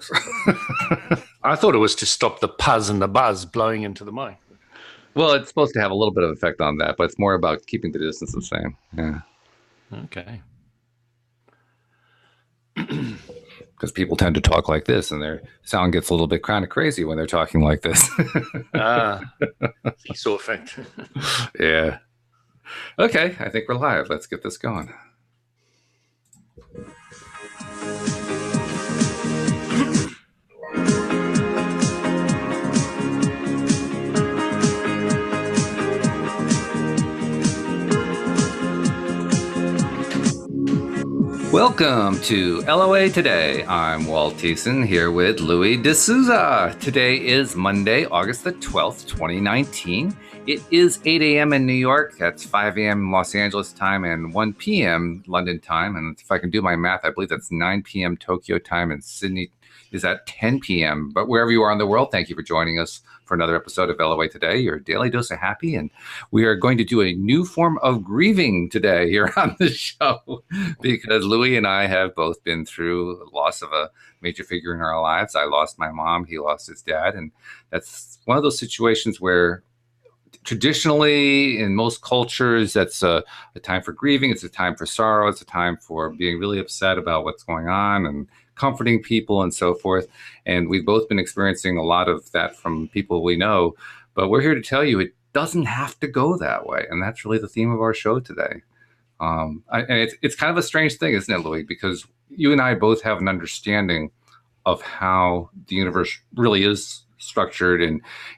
works. I thought it was to stop the puzz and the buzz blowing into the mic. Well, it's supposed to have a little bit of effect on that, but it's more about keeping the distance the same. Yeah. Okay. Because people tend to talk like this, and their sound gets a little bit kind of crazy when they're talking like this. Seesaw effect. Yeah. Okay, I think we're live. Let's get this going. Welcome to LOA Today. I'm Walt here with Louis D'Souza. Today is Monday, August the 12th, 2019. It is 8 a.m. in New York. That's 5 a.m. Los Angeles time and 1 p.m. London time. And if I can do my math, I believe that's 9 p.m. Tokyo time, and Sydney is at 10 p.m. But wherever you are in the world, thank you for joining us for another episode of LOA Today, your daily dose of happy. And we are going to do a new form of grieving today here on the show because Louis and I have both been through the loss of a major figure in our lives. I lost my mom, he lost his dad. And that's one of those situations where traditionally in most cultures, that's a time for grieving. It's a time for sorrow. It's a time for being really upset about what's going on and comforting people and so forth. And we've both been experiencing a lot of that from people we know, but we're here to tell you it doesn't have to go that way. And that's really the theme of our show today. And it's kind of a strange thing, isn't it, Louis? Because you and I both have an understanding of how the universe really is structured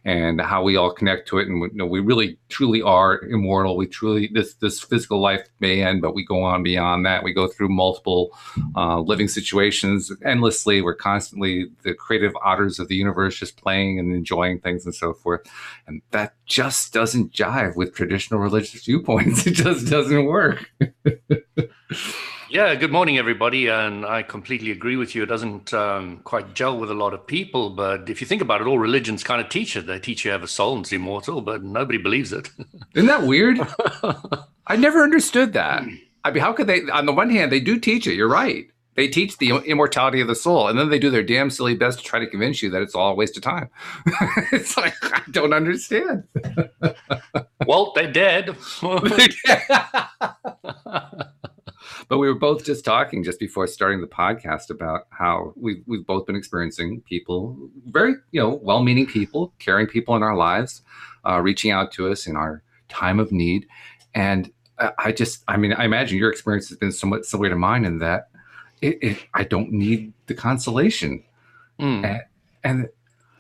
and how we all connect to it, and we really truly are immortal. We truly, this physical life may end, but we go on beyond that. We go through multiple living situations endlessly. We're constantly the creative otters of the universe, just playing and enjoying things and so forth. And that just doesn't jive with traditional religious viewpoints. It just doesn't work. Yeah, good morning, everybody. And I completely agree with you. It doesn't quite gel with a lot of people. But if you think about it, all religions kind of teach it. They teach you have a soul and it's immortal, but nobody believes it. Isn't that weird? I never understood that. I mean, how could they? On the one hand, they do teach it. You're right. They teach the immortality of the soul. And then they do their damn silly best to try to convince you that it's all a waste of time. It's like, I don't understand. Walt, they're dead. But we were both just talking just before starting the podcast about how we've both been experiencing people, very, well-meaning people, caring people in our lives, reaching out to us in our time of need. And I imagine your experience has been somewhat similar to mine in that I don't need the consolation. And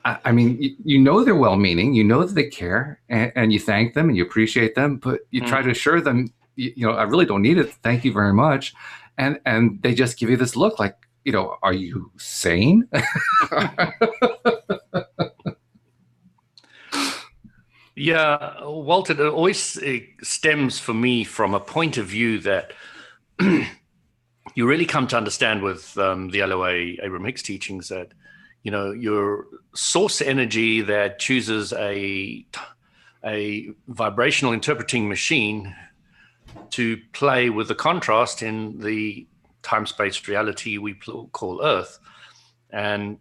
I mean, they're well-meaning, that they care, and you thank them and you appreciate them, but you try to assure them, I really don't need it. Thank you very much. And they just give you this look like, are you sane? Yeah, Walt, it always stems for me from a point of view that you really come to understand with the LOA Abraham Hicks teachings that, your source energy that chooses a vibrational interpreting machine to play with the contrast in the time-space reality we call Earth. And,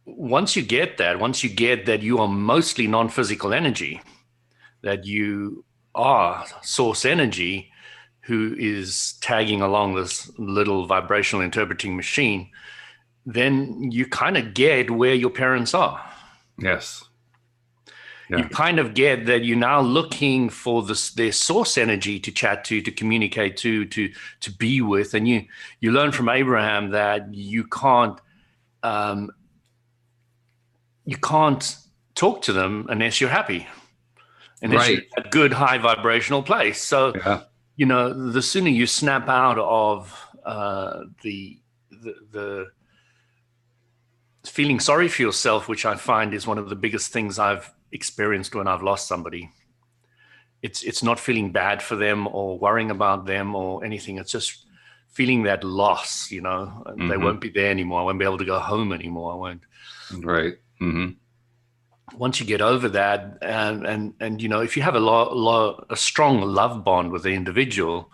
once you get that you are mostly non-physical energy, that you are source energy who is tagging along this little vibrational interpreting machine, then you kind of get where your parents are. Yes. Yeah. You kind of get that you're now looking for their source energy to chat to communicate to be with. And you learn from Abraham that you can't talk to them unless you're happy. Unless you're in a good high vibrational place. So, the sooner you snap out of the feeling sorry for yourself, which I find is one of the biggest things I've experienced when I've lost somebody. It's not feeling bad for them or worrying about them or anything. It's just feeling that loss, They won't be there anymore. I won't be able to go home anymore. I won't. Right. Mm-hmm. Once you get over that, and if you have a strong love bond with the individual,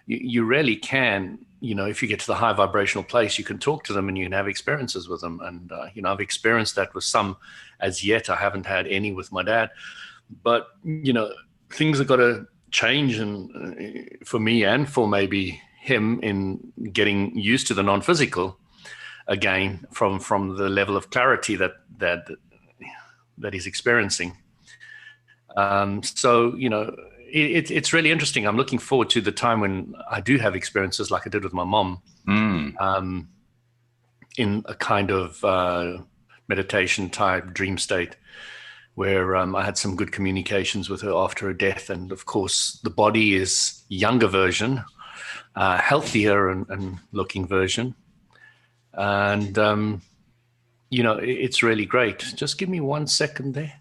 you really can if you get to the high vibrational place, you can talk to them and you can have experiences with them. And, I've experienced that with some. As yet, I haven't had any with my dad. But, things have got to change, and for me and for maybe him, in getting used to the non-physical again, from the level of clarity that he's experiencing. So, it's really interesting. I'm looking forward to the time when I do have experiences like I did with my mom, in a kind of meditation type dream state, where I had some good communications with her after her death. And of course, the body is younger version, healthier and looking version. And, it's really great. Just give me 1 second there.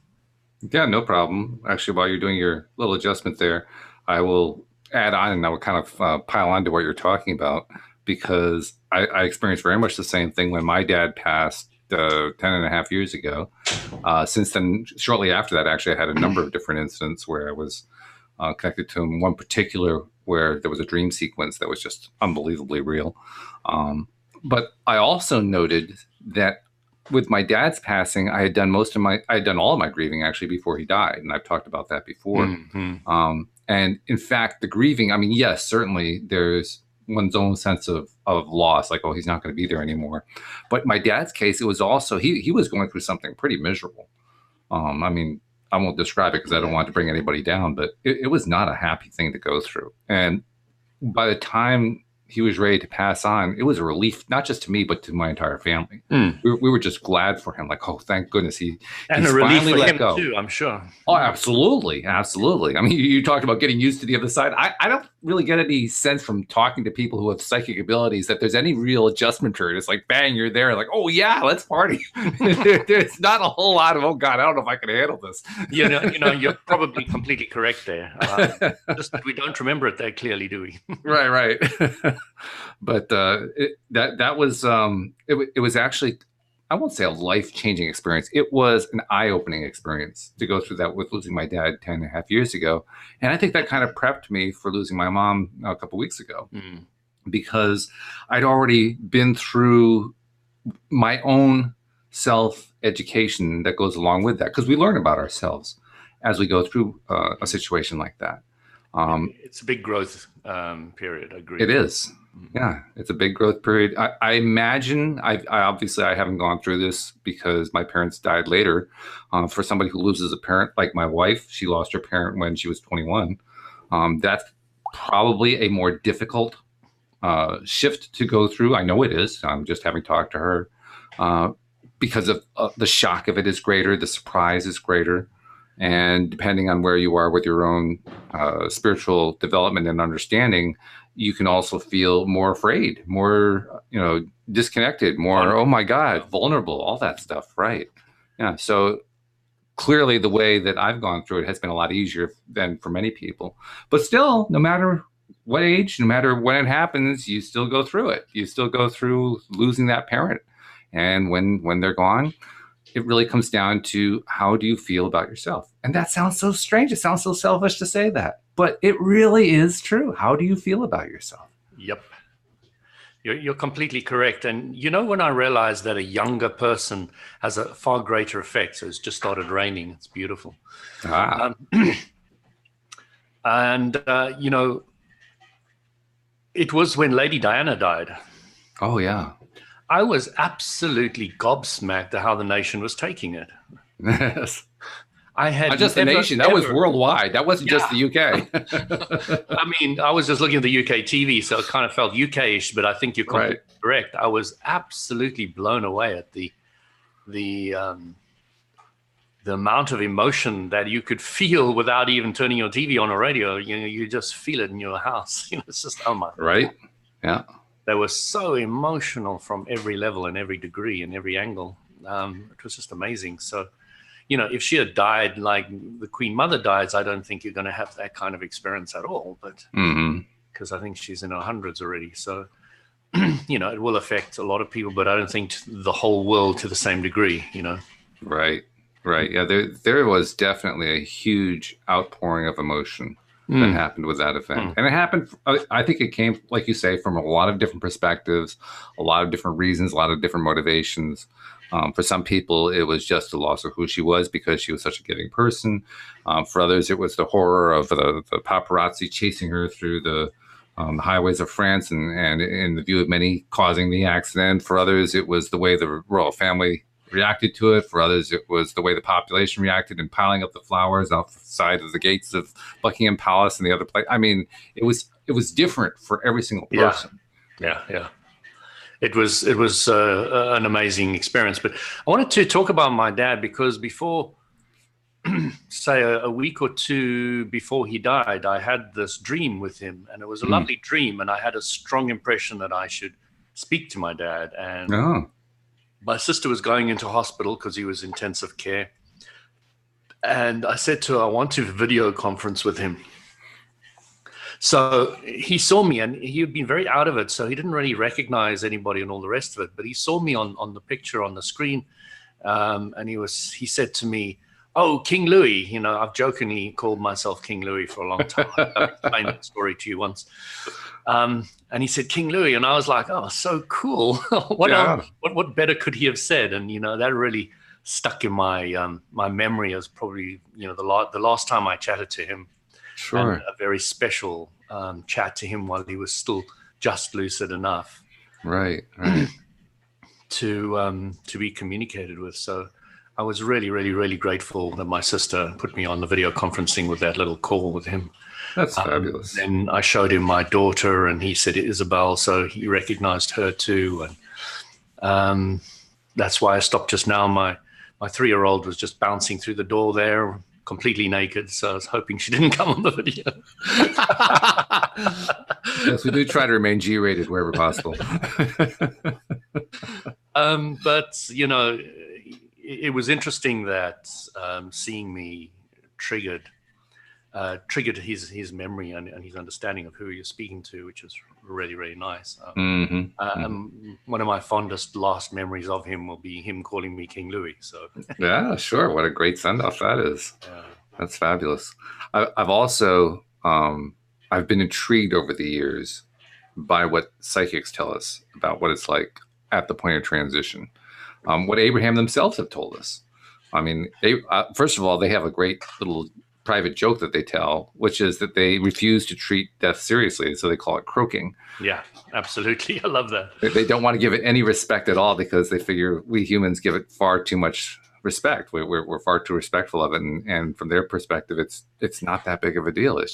Yeah, no problem. Actually, while you're doing your little adjustment there, I will add on, and I will kind of pile on to what you're talking about, because I experienced very much the same thing when my dad passed 10.5 years ago. Since then, shortly after that, actually, I had a number of different incidents where I was connected to him. One particular where there was a dream sequence that was just unbelievably real. But I also noted that with my dad's passing, I had done all of my grieving actually before he died. And I've talked about that before. Mm-hmm. And in fact, the grieving, I mean, yes, certainly there's one's own sense of loss, like, oh, he's not going to be there anymore. But in my dad's case, it was also, he was going through something pretty miserable. I mean, I won't describe it because I don't want to bring anybody down, but it was not a happy thing to go through. And by the time he was ready to pass on, it was a relief, not just to me, but to my entire family. We were just glad for him. Like, oh, thank goodness he's a relief finally for let him go. too, I'm sure. Oh, absolutely. Absolutely. I mean, you talked about getting used to the other side. I don't really get any sense from talking to people who have psychic abilities that there's any real adjustment period. It's like, bang, you're there. Like, oh yeah, let's party. There's not a whole lot of, oh God, I don't know if I can handle this. You're probably completely correct there. Just that we don't remember it that clearly, do we? Right. But that was it was actually, I won't say a life-changing experience. It was an eye-opening experience to go through that with losing my dad 10.5 years ago. And I think that kind of prepped me for losing my mom a couple weeks ago, because I'd already been through my own self-education that goes along with that, because we learn about ourselves as we go through a situation like that. It's a big growth period. I agree. It is. Yeah, it's a big growth period. I imagine, I obviously I haven't gone through this because my parents died later. For somebody who loses a parent, like my wife, she lost her parent when she was 21. That's probably a more difficult shift to go through. I know it is. I'm just having talked to her, because of the shock of it is greater. The surprise is greater. And depending on where you are with your own spiritual development and understanding, you can also feel more afraid, more, disconnected, more, oh my God, vulnerable, all that stuff. Right. Yeah. So clearly the way that I've gone through it has been a lot easier than for many people. But still, no matter what age, no matter when it happens, you still go through it. You still go through losing that parent. And when they're gone, it really comes down to, how do you feel about yourself? And that sounds so strange. It sounds so selfish to say that, but it really is true. How do you feel about yourself? Yep. You're completely correct. And when I realized that a younger person has a far greater effect, so it's just started raining. It's beautiful. And it was when Lady Diana died. Oh, yeah. I was absolutely gobsmacked at how the nation was taking it. Yes. I had not just the nation, that was worldwide. That wasn't just the UK. I mean, I was just looking at the UK TV, so it kind of felt UK-ish, but I think you're completely correct. I was absolutely blown away at the amount of emotion that you could feel without even turning your TV on or radio. You just feel it in your house. It's just, oh my God. Right. Yeah. They were so emotional from every level and every degree and every angle. It was just amazing. So, if she had died like the Queen Mother dies, I don't think you're going to have that kind of experience at all. But because I think she's in her hundreds already. So, it will affect a lot of people, but I don't think the whole world to the same degree, Right. Yeah, there was definitely a huge outpouring of emotion that happened with that event. And it happened, I think it came, like you say, from a lot of different perspectives, a lot of different reasons, a lot of different motivations. For some people, it was just the loss of who she was because she was such a giving person. For others, it was the horror of the paparazzi chasing her through the highways of France and in the view of many causing the accident. For others, it was the way the royal family reacted to it. For others, it was the way the population reacted in piling up the flowers outside of the gates of Buckingham Palace and the other place. I mean, it was different for every single person. Yeah. It was an amazing experience. But I wanted to talk about my dad because before, say a week or two before he died, I had this dream with him, and it was a lovely dream. And I had a strong impression that I should speak to my dad. And my sister was going into hospital because he was intensive care. And I said to her, I want to video conference with him. So he saw me, and he had been very out of it, so he didn't really recognize anybody and all the rest of it. But he saw me on the picture on the screen, and he said to me, "Oh, King Louis." You know, I've jokingly called myself King Louis for a long time. I've explained that story to you once. And he said, "King Louis," and I was like, "Oh, so cool." What better could he have said? And you know, that really stuck in my my memory as probably, you know, the last time I chatted to him. Sure. And a very special chat to him while he was still just lucid enough, right, to be communicated with. So I was really, really, really grateful that my sister put me on the video conferencing with that little call with him. That's fabulous. Then I showed him my daughter, and he said Isabel, so he recognized her too. And that's why I stopped just now. My 3-year-old was just bouncing through the door there, completely naked, so I was hoping she didn't come on the video. Yes, we do try to remain G-rated wherever possible. But you know, it was interesting that seeing me triggered his memory and his understanding of who you're speaking to, which was really, really nice. One of my fondest last memories of him will be him calling me King Louis. So yeah, sure. What a great send-off that is. That's fabulous. I've also I've been intrigued over the years by what psychics tell us about what it's like at the point of transition. What Abraham themselves have told us. I mean, first of all, they have a great little private joke that they tell, which is that they refuse to treat death seriously, so they call it croaking. Yeah, absolutely. I love that. They don't want to give it any respect at all because they figure we humans give it far too much respect. We're far too respectful of it, and from their perspective, it's not that big of a deal. It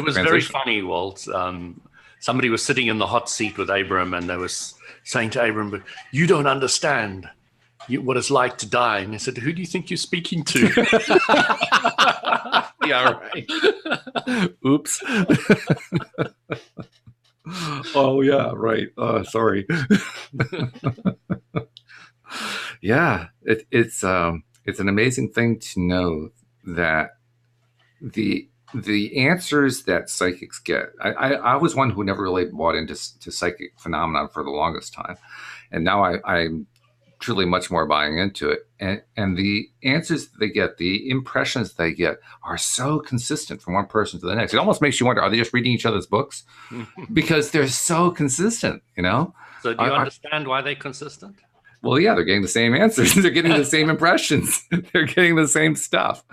was very funny, Walt. Somebody was sitting in the hot seat with Abraham, and they was saying to Abraham, "But you don't understand what it's like to die." And he said, "Who do you think you're speaking to?" Yeah, right. Oops. Oh yeah, right. Sorry. Yeah, it's an amazing thing to know that the answers that psychics get. I was one who never really bought into psychic phenomenon for the longest time, and now I'm truly much more buying into it. And the answers they get, the impressions they get are so consistent from one person to the next. It almost makes you wonder, are they just reading each other's books? Because they're so consistent, you know? So do you understand why they're consistent? Well, yeah, they're getting the same answers. They're getting the same impressions. They're getting the same stuff.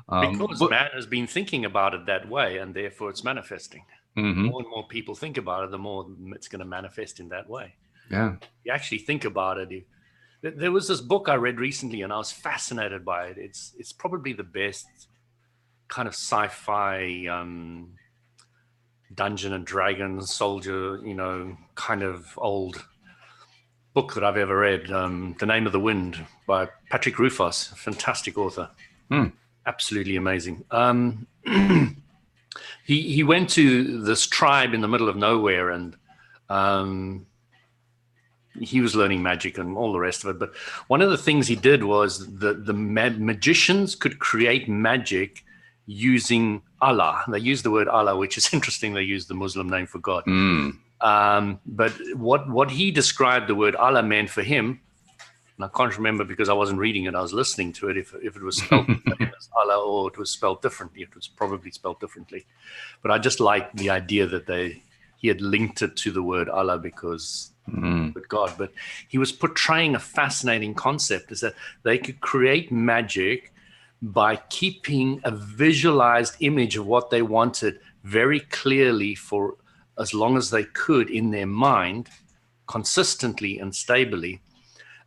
Because man has been thinking about it that way, and therefore it's manifesting. Mm-hmm. The more and more people think about it, the more it's going to manifest in that way. Yeah. You actually think about it. There was this book I read recently, and I was fascinated by it. It's probably the best kind of sci-fi Dungeon and Dragons soldier, you know, kind of old book that I've ever read. The Name of the Wind by Patrick Rufus, a fantastic author. Absolutely amazing. He went to this tribe in the middle of nowhere, and he was learning magic and all the rest of it. But one of the things he did was the magicians could create magic using Allah. They used the word Allah, which is interesting. They used the Muslim name for God. But what he described the word Allah meant for him, And I can't remember because I wasn't reading it. I was listening to it. If it was spelled the same as Allah or it was spelled differently, it was probably spelled differently. But I just liked the idea that he had linked it to the word Allah because with God. But he was portraying a fascinating concept, is that they could create magic by keeping a visualized image of what they wanted very clearly for as long as they could in their mind, consistently and stably.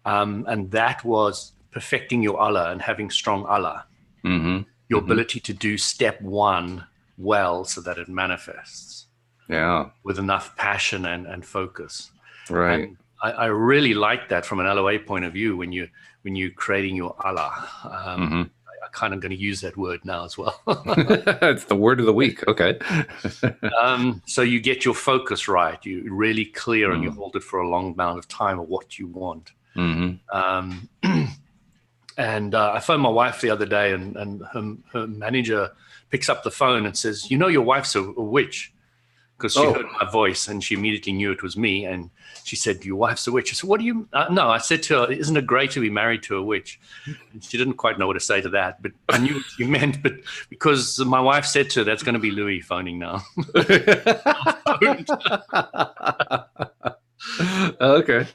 And that was perfecting your Allah and having strong Allah. Your ability to do step one well so that it manifests. Yeah. With enough passion and focus. Right. And I really like that from an LOA point of view when you're creating your Allah. I kind of going to use that word now as well. It's the word of the week. Okay. So you get your focus right. You're really clear and you hold it for a long amount of time of what you want. And I phoned my wife the other day and her manager picks up the phone and says, your wife's a witch. Because she heard my voice and she immediately knew it was me. And she said, your wife's a witch. I said, what do you... no, I said to her, isn't it great to be married to a witch? And she didn't quite know what to say to that. But I knew what she meant. But because my wife said to her, that's going to be Louis phoning now. Okay.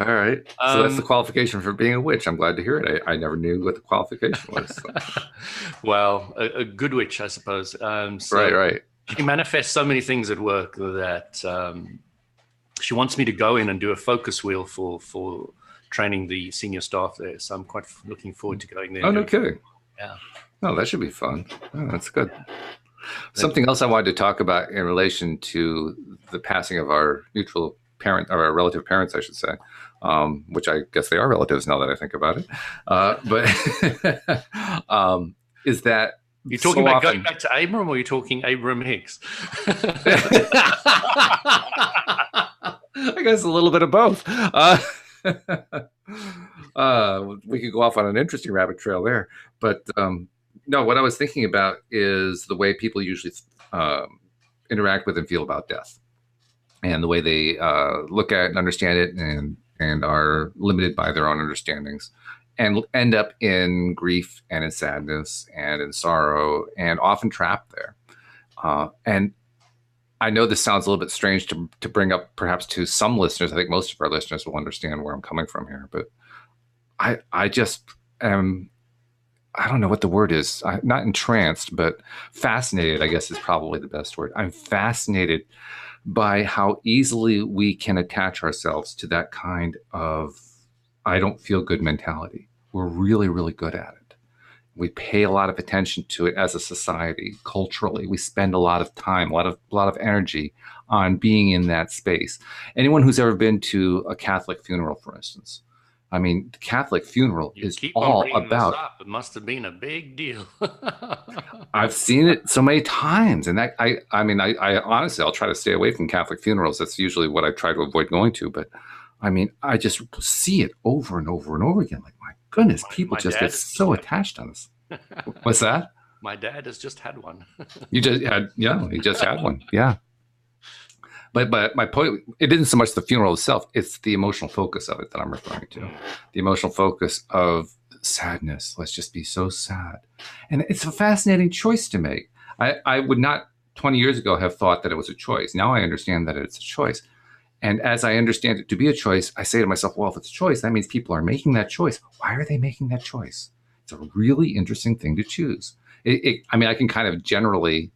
All right. So that's the qualification for being a witch. I'm glad to hear it. I never knew what the qualification was. So. Well, a good witch, I suppose. Right. She manifests so many things at work that she wants me to go in and do a focus wheel for training the senior staff there. So I'm quite looking forward to going there. Oh, no kidding. Yeah. Oh, that should be fun. Oh, that's good. Something else I wanted to talk about in relation to the passing of our mutual parent, or our relative parents, I should say, which I guess they are relatives now that I think about it. But is that you're talking about going back to Abraham, or you're talking Abraham Hicks? I guess a little bit of both. We could go off on an interesting rabbit trail there. But no, what I was thinking about is the way people usually interact with and feel about death, and the way they look at and understand it, and are limited by their own understandings, and end up in grief and in sadness and in sorrow, and often trapped there. And I know this sounds a little bit strange to bring up perhaps to some listeners. I think most of our listeners will understand where I'm coming from here, but I just am, I don't know what the word is. I'm not entranced, but fascinated, I guess, is probably the best word. I'm fascinated by how easily we can attach ourselves to that kind of I don't feel good mentality. We're really, really good at it. We pay a lot of attention to it as a society, culturally. We spend a lot of time, a lot of energy on being in that space. Anyone who's ever been to a Catholic funeral, for instance, I mean, the Catholic funeral is all about. It must have been a big deal. I've seen it so many times, and that I honestly, I'll try to stay away from Catholic funerals. That's usually what I try to avoid going to, but. I mean, I just see it over and over and over again. Like, my goodness, people just get so attached on us. What's that? My dad has just had one. You just had, yeah, he just had one. Yeah. But my point, it isn't so much the funeral itself, it's the emotional focus of it that I'm referring to. The emotional focus of sadness. Let's just be so sad. And it's a fascinating choice to make. I would not 20 years ago have thought that it was a choice. Now I understand that it's a choice. And as I understand it to be a choice, I say to myself, well, if it's a choice, that means people are making that choice. Why are they making that choice? It's a really interesting thing to choose. I mean, I can kind of generally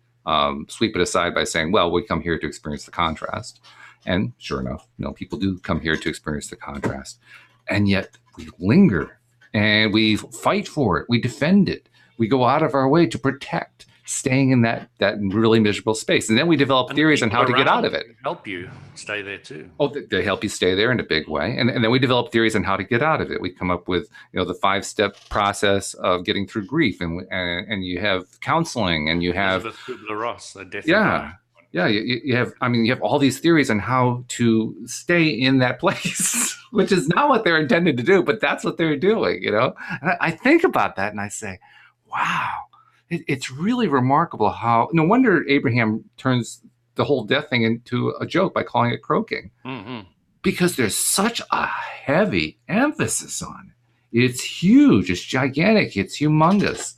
sweep it aside by saying, well, we come here to experience the contrast. And sure enough, people do come here to experience the contrast. And yet we linger and we fight for it. We defend it. We go out of our way to protect staying in that really miserable space. And then we develop theories on how to get out of it. Help you stay there too. Oh, they help you stay there in a big way. And then we develop theories on how to get out of it. We come up with, the 5-step process of getting through grief. And you have counseling, and you have... Ross, yeah. You have all these theories on how to stay in that place, which is not what they're intended to do, but that's what they're doing, And I think about that and I say, wow. It's really remarkable how, no wonder Abraham turns the whole death thing into a joke by calling it croaking. Mm-hmm. because there's such a heavy emphasis on it. It's huge, it's gigantic, it's humongous.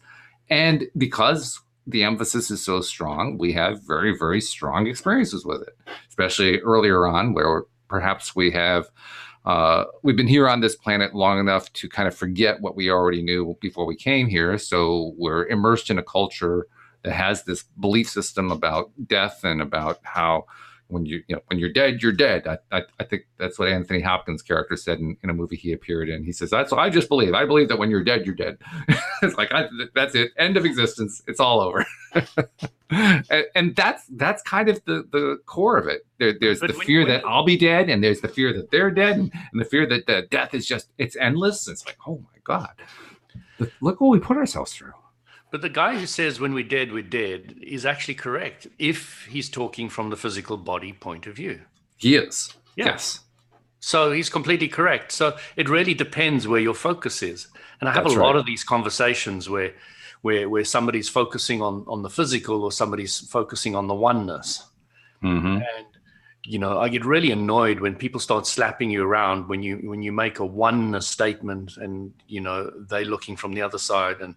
And because the emphasis is so strong, we have very, very strong experiences with it, especially earlier on where perhaps we've been here on this planet long enough to kind of forget what we already knew before we came here. So we're immersed in a culture that has this belief system about death and about how when you're dead, you're dead. I think that's what Anthony Hopkins' character said in a movie he appeared in. He says, "That's what I just believe. I believe that when you're dead, you're dead." It's like that's it. End of existence. It's all over. and that's kind of the core of it. There's the fear that I'll be dead, and there's the fear that they're dead, and the fear that the death is just it's endless. It's like, oh my God, look what we put ourselves through. But the guy who says when we're dead is actually correct if he's talking from the physical body point of view. He is. Yeah. Yes. So he's completely correct. So it really depends where your focus is. And I have a lot of these conversations where somebody's focusing on the physical or somebody's focusing on the oneness. Mm-hmm. And I get really annoyed when people start slapping you around when you make a oneness statement and they're looking from the other side and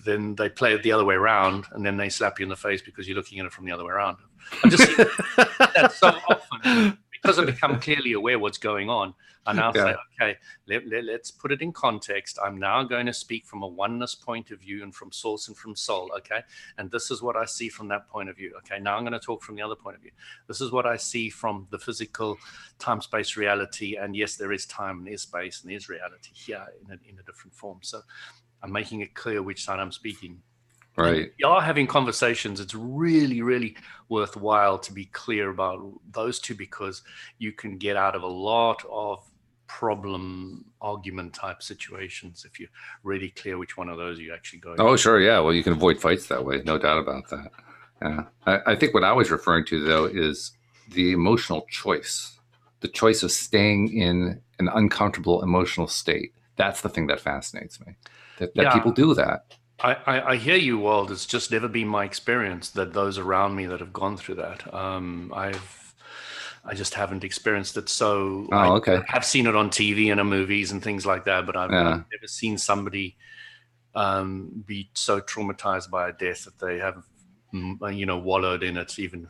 then they play it the other way around, and then they slap you in the face because you're looking at it from the other way around. I just see that so often because I become clearly aware what's going on. I now say, okay, let's put it in context. I'm now going to speak from a oneness point of view and from source and from soul, okay? And this is what I see from that point of view. Okay, now I'm going to talk from the other point of view. This is what I see from the physical time-space reality. And yes, there is time and there's space and there's reality here in a different form. So I'm making it clear which side I'm speaking. Right. If you are having conversations, it's really, really worthwhile to be clear about those two because you can get out of a lot of problem argument type situations if you're really clear which one of those you're actually going. Oh, sure. Yeah. Well, you can avoid fights that way. No doubt about that. Yeah. I think what I was referring to, though, is the emotional choice, the choice of staying in an uncomfortable emotional state. That's the thing that fascinates me, that people do that. I hear you, Walt. It's just never been my experience that those around me that have gone through that. I just haven't experienced it. So okay. I have seen it on TV and in movies and things like that, but I've never seen somebody be so traumatized by a death that they have, wallowed in it. Even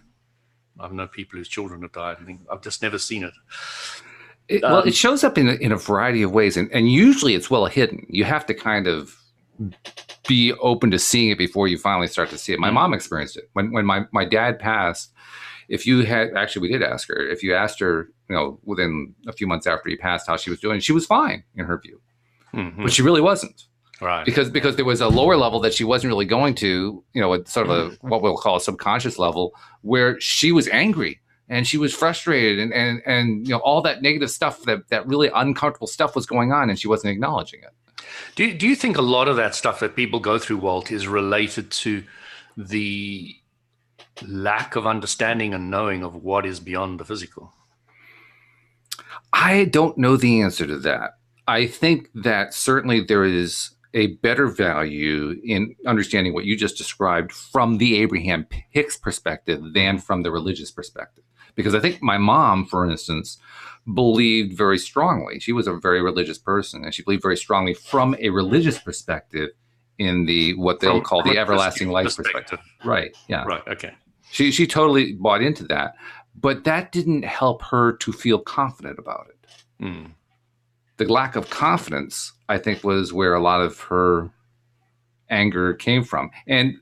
I know people whose children have died. I've just never seen it. It shows up in a variety of ways, and usually it's well hidden. You have to kind of be open to seeing it before you finally start to see it. My mom experienced it when my dad passed. If you had we did ask her. If you asked her, within a few months after he passed, how she was doing, she was fine in her view, but she really wasn't. Right. Because there was a lower level that she wasn't really going to, sort of what we'll call a subconscious level, where she was angry. And she was frustrated and all that negative stuff, that really uncomfortable stuff was going on, and she wasn't acknowledging it. Do you think a lot of that stuff that people go through, Walt, is related to the lack of understanding and knowing of what is beyond the physical? I don't know the answer to that. I think that certainly there is a better value in understanding what you just described from the Abraham Hicks perspective than from the religious perspective. Because I think my mom, for instance, believed very strongly. She was a very religious person, and she believed very strongly from a religious perspective in what they'll call the everlasting life perspective. Right. Yeah. Right. Okay. She totally bought into that, but that didn't help her to feel confident about it. The lack of confidence, I think, was where a lot of her anger came from. And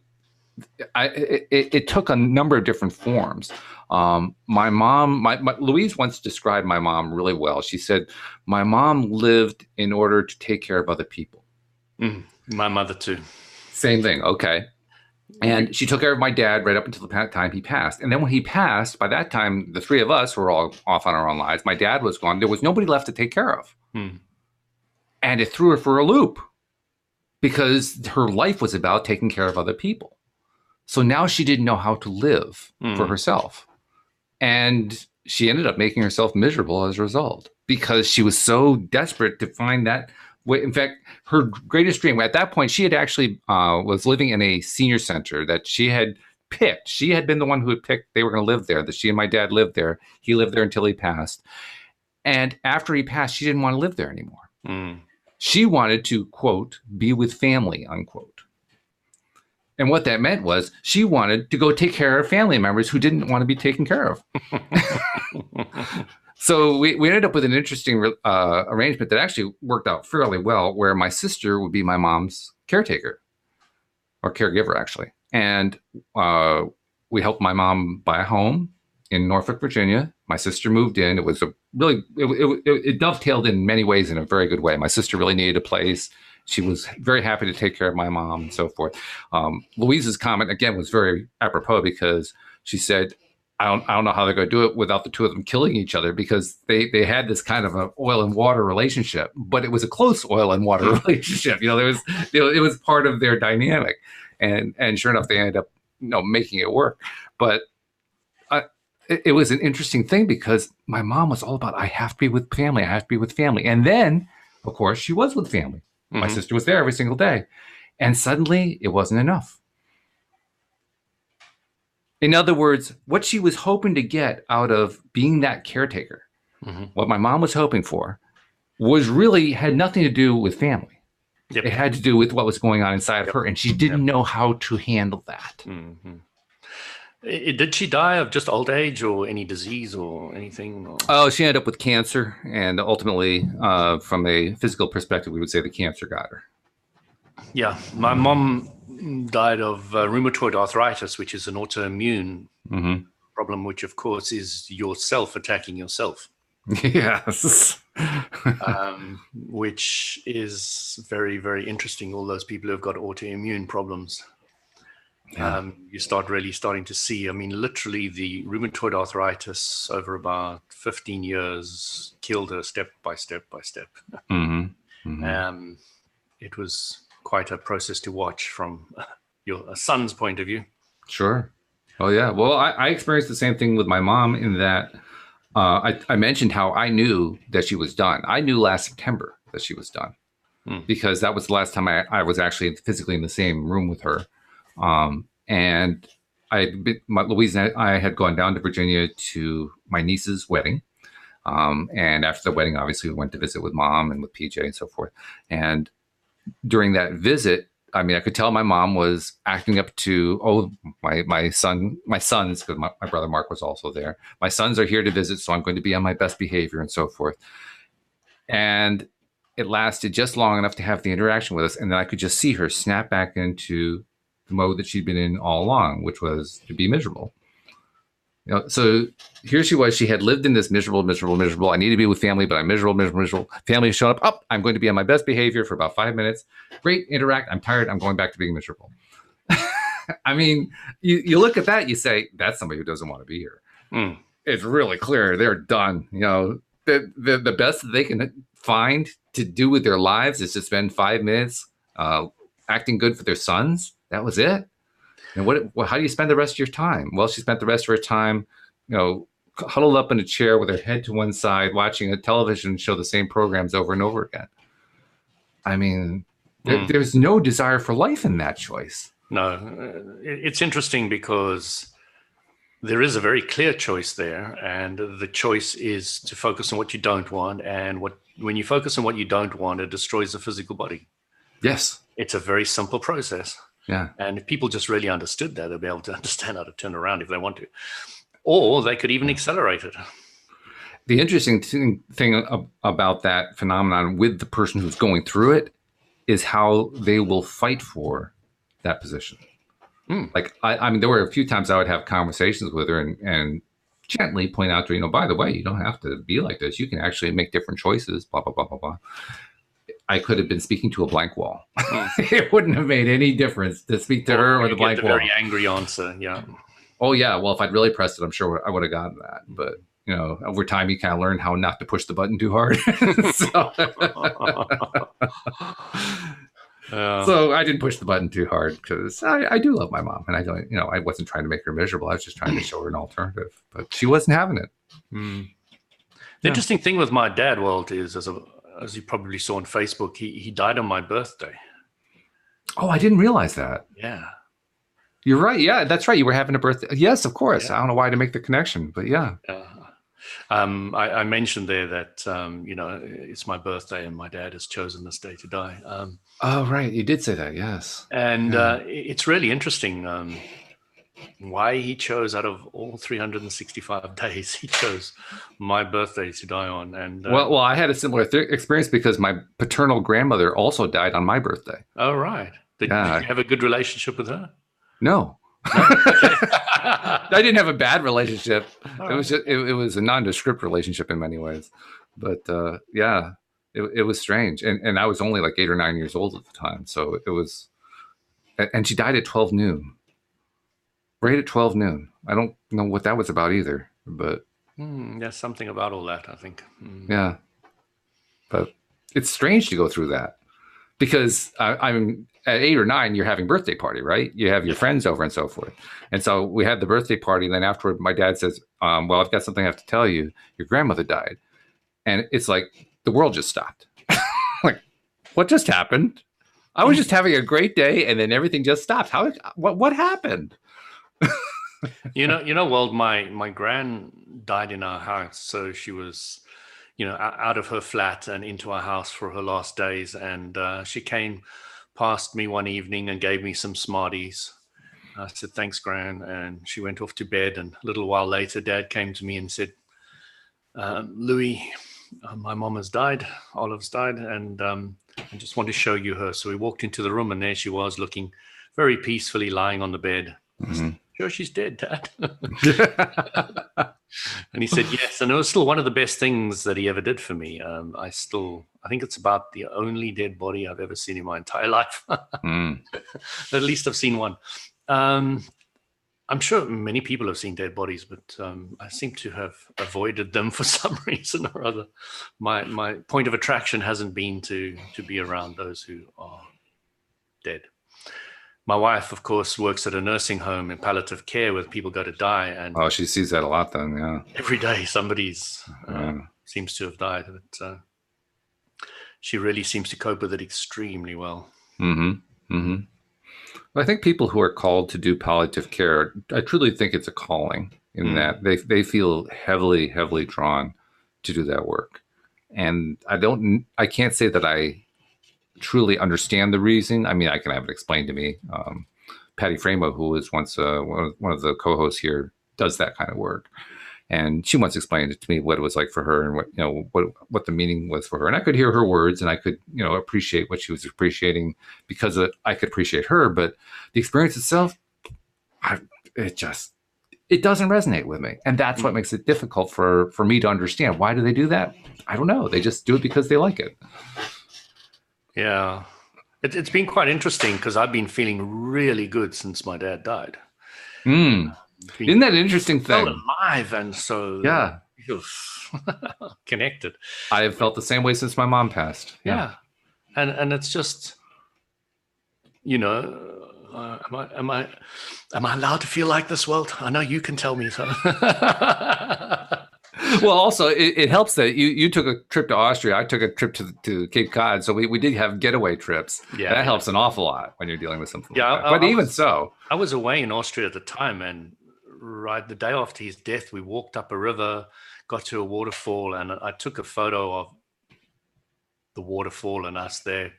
it took a number of different forms. My mom, Louise once described my mom really well. She said, my mom lived in order to take care of other people. My mother too. Same thing. Okay. And she took care of my dad right up until the time he passed. And then when he passed, by that time, the three of us were all off on our own lives. My dad was gone. There was nobody left to take care of. And it threw her for a loop because her life was about taking care of other people. So now she didn't know how to live for herself. And she ended up making herself miserable as a result because she was so desperate to find that way. In fact, her greatest dream at that point, she had actually was living in a senior center that she had picked. She had been the one who had picked they were going to live there, that she and my dad lived there. He lived there until he passed. And after he passed, she didn't want to live there anymore. Mm. She wanted to, quote, be with family, unquote. And what that meant was she wanted to go take care of family members who didn't want to be taken care of. So we ended up with an interesting arrangement that actually worked out fairly well, where my sister would be my mom's caretaker, or caregiver, actually. And we helped my mom buy a home in Norfolk, Virginia. My sister moved in. It was a really, it dovetailed in many ways in a very good way. My sister really needed a place. She was very happy to take care of my mom and so forth. Louise's comment, again, was very apropos, because she said, I don't know how they're going to do it without the two of them killing each other, because they had this kind of an oil and water relationship, but it was a close oil and water relationship. It was part of their dynamic, and sure enough, they ended up making it work. But it was an interesting thing, because my mom was all about, I have to be with family. I have to be with family. And then, of course, she was with family. Mm-hmm. My sister was there every single day. And suddenly it wasn't enough. In other words, what she was hoping to get out of being that caretaker, mm-hmm. what my mom was hoping for, had nothing to do with family. Yep. It had to do with what was going on inside of her. And she didn't know how to handle that. Mm-hmm. Did she die of just old age or any disease or anything? Or? Oh, she ended up with cancer. And ultimately, from a physical perspective, we would say the cancer got her. Yeah. My mom died of rheumatoid arthritis, which is an autoimmune mm-hmm. problem, which, of course, is yourself attacking yourself. Yes. Which is very, very interesting. All those people who have got autoimmune problems. Yeah. You start really starting to see, literally the rheumatoid arthritis over about 15 years killed her step by step by step. Mm-hmm. Mm-hmm. It was quite a process to watch from your son's point of view. Sure. Oh, yeah. Well, I experienced the same thing with my mom, in that I mentioned how I knew that she was done. I knew last September that she was done, because that was the last time I was actually physically in the same room with her. And Louise and I had gone down to Virginia to my niece's wedding. And after the wedding, obviously, we went to visit with Mom and with PJ and so forth. And during that visit, I could tell my mom was acting up to, my sons, because my brother Mark was also there. My sons are here to visit, so I'm going to be on my best behavior and so forth. And it lasted just long enough to have the interaction with us. And then I could just see her snap back into the mode that she'd been in all along, which was to be miserable. So here she was. She had lived in this miserable. I need to be with family, but I'm miserable. Family showed up. Oh, I'm going to be on my best behavior for about 5 minutes. Great, interact. I'm tired. I'm going back to being miserable. You look at that, you say, that's somebody who doesn't want to be here. Mm. It's really clear. They're done. The best that they can find to do with their lives is to spend 5 minutes acting good for their sons. That was it. And how do you spend the rest of your time? Well, she spent the rest of her time, huddled up in a chair with her head to one side, watching a television show the same programs over and over again. There's no desire for life in that choice. No, it's interesting, because there is a very clear choice there, and the choice is to focus on what you don't want. And when you focus on what you don't want, it destroys the physical body. Yes. It's a very simple process. Yeah. And if people just really understood that, they'll be able to understand how to turn around if they want to. Or they could even accelerate it. The interesting thing about that phenomenon with the person who's going through it is how they will fight for that position. Mm. Like, there were a few times I would have conversations with her and gently point out to her, by the way, you don't have to be like this. You can actually make different choices, blah, blah, blah, blah, blah. I could have been speaking to a blank wall. It wouldn't have made any difference to speak to her or the blank wall. Very angry answer, yeah. Oh, yeah. Well, if I'd really pressed it, I'm sure I would have gotten that. But, over time, you kind of learn how not to push the button too hard. So I didn't push the button too hard, because I do love my mom. And I don't, I wasn't trying to make her miserable. I was just trying to show her an alternative. But she wasn't having it. Mm. The interesting thing with my dad, Walt, is as you probably saw on Facebook, he died on my birthday. Oh, I didn't realize that. Yeah. You're right. Yeah, that's right. You were having a birthday. Yes, of course. Yeah. I don't know why to make the connection, but yeah. I mentioned there that it's my birthday and my dad has chosen this day to die. Oh, right. You did say that. Yes. And Yeah. it's really interesting why he chose, out of all 365 days, he chose my birthday to die on. And Well, I had a similar experience because my paternal grandmother also died on my birthday. oh, right. Did Yeah. you have a good relationship with her? No. No? Okay. I didn't have a bad relationship. All It was right. just, it was a nondescript relationship in many ways. But yeah, it was strange. And I was only like 8 or 9 years old at the time. So it was, and she died at 12 noon, right at 12 noon. I don't know what that was about either, but There's something about all that, I think. yeah, but it's strange to go through that because I'm at 8 or 9, you're having birthday party, right? You have your Yeah. friends over and so forth. And so we had the birthday party. And then afterward, my dad says, well, I've got something I have to tell you. Your grandmother died. And it's like the world just stopped. Like, what just happened? I was just having a great day, and then everything just stopped. What happened? Walt, my gran died in our house, so she was, out of her flat and into our house for her last days, and she came past me one evening and gave me some Smarties. I said, "Thanks, Gran," and she went off to bed. And a little while later, Dad came to me and said, "Louis, my mom has died. Olive's died, and I just want to show you her." So we walked into the room, and there she was, looking very peacefully, lying on the bed. Mm-hmm. "Sure, she's dead, Dad." And he said yes, and it was still one of the best things that he ever did for me. I think it's about the only dead body I've ever seen in my entire life. At least I've seen one. I'm sure many people have seen dead bodies, but I seem to have avoided them for some reason or other. My point of attraction hasn't been to be around those who are dead. My wife, of course, works at a nursing home in palliative care where people go to die, and Oh, she sees that a lot then, yeah. every day somebody's seems to have died. But she really seems to cope with it extremely well. Mm-hmm. Mm-hmm. Well, I think people who are called to do palliative care, I truly think it's a calling in that they feel heavily, heavily drawn to do that work. And I can't say that I truly understand the reason. I mean, I can have it explained to me. Patty Framo, who was once one of the co-hosts here, does that kind of work. And she once explained it to me what it was like for her and what the meaning was for her. And I could hear her words and I could, appreciate what she was appreciating because I could appreciate her. But the experience itself, it doesn't resonate with me. And that's what makes it difficult for me to understand. Why do they do that? I don't know. They just do it because they like it. Yeah. It's been quite interesting because I've been feeling really good since my dad died. Isn't that an interesting thing? So alive and so connected. I have felt the same way since my mom passed. Yeah. And it's just, am I allowed to feel like this, Walt? I know you can tell me so. Well, also it helps that you took a trip to Austria. I took a trip to Cape Cod, so we did have getaway trips. Yeah, that helps an awful lot when you're dealing with something like that. But even so, I was away in Austria at the time, and right the day after his death, we walked up a river, got to a waterfall, and I took a photo of the waterfall and us there.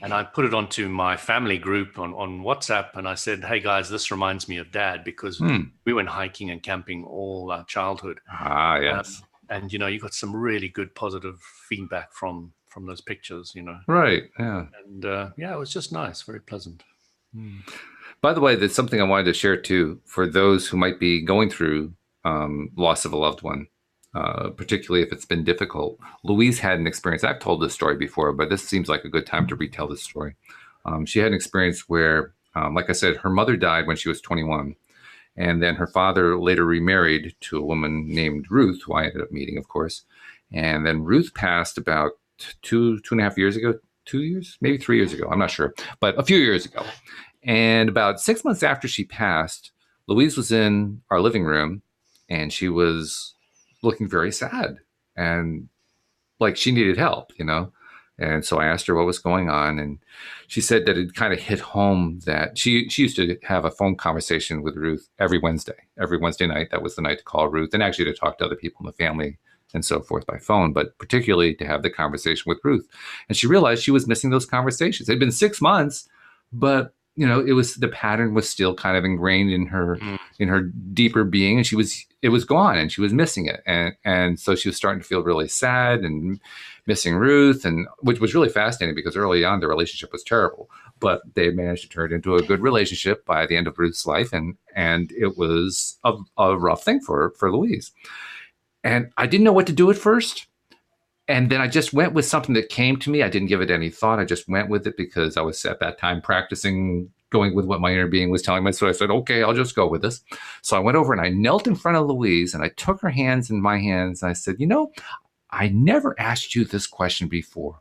And I put it onto my family group on WhatsApp, and I said, "Hey guys, this reminds me of Dad because we went hiking and camping all our childhood." Ah, yes. And you got some really good positive feedback from those pictures, Right. Yeah. And it was just nice, very pleasant. By the way, there's something I wanted to share too for those who might be going through loss of a loved one. Particularly if it's been difficult. Louise had an experience. I've told this story before, but this seems like a good time to retell this story. She had an experience where, like I said, her mother died when she was 21. And then her father later remarried to a woman named Ruth, who I ended up meeting, of course. And then Ruth passed about two and a half years ago, 2 years, maybe 3 years ago. I'm not sure, but a few years ago. And about 6 months after she passed, Louise was in our living room and she was looking very sad and like she needed help, And so I asked her what was going on, and she said that it kind of hit home that she used to have a phone conversation with Ruth every Wednesday night. That was the night to call Ruth, and actually to talk to other people in the family and so forth by phone, but particularly to have the conversation with Ruth. And she realized she was missing those conversations. It had been 6 months, but it was, the pattern was still kind of ingrained in her deeper being, and it was gone, and she was missing it. And so she was starting to feel really sad and missing Ruth, and which was really fascinating because early on the relationship was terrible, but they managed to turn it into a good relationship by the end of Ruth's life. And it was a rough thing for Louise. And I didn't know what to do at first. And then I just went with something that came to me. I didn't give it any thought. I just went with it because I was at that time practicing going with what my inner being was telling me. So I said, okay, I'll just go with this. So I went over and I knelt in front of Louise, and I took her hands in my hands. And I said, I never asked you this question before.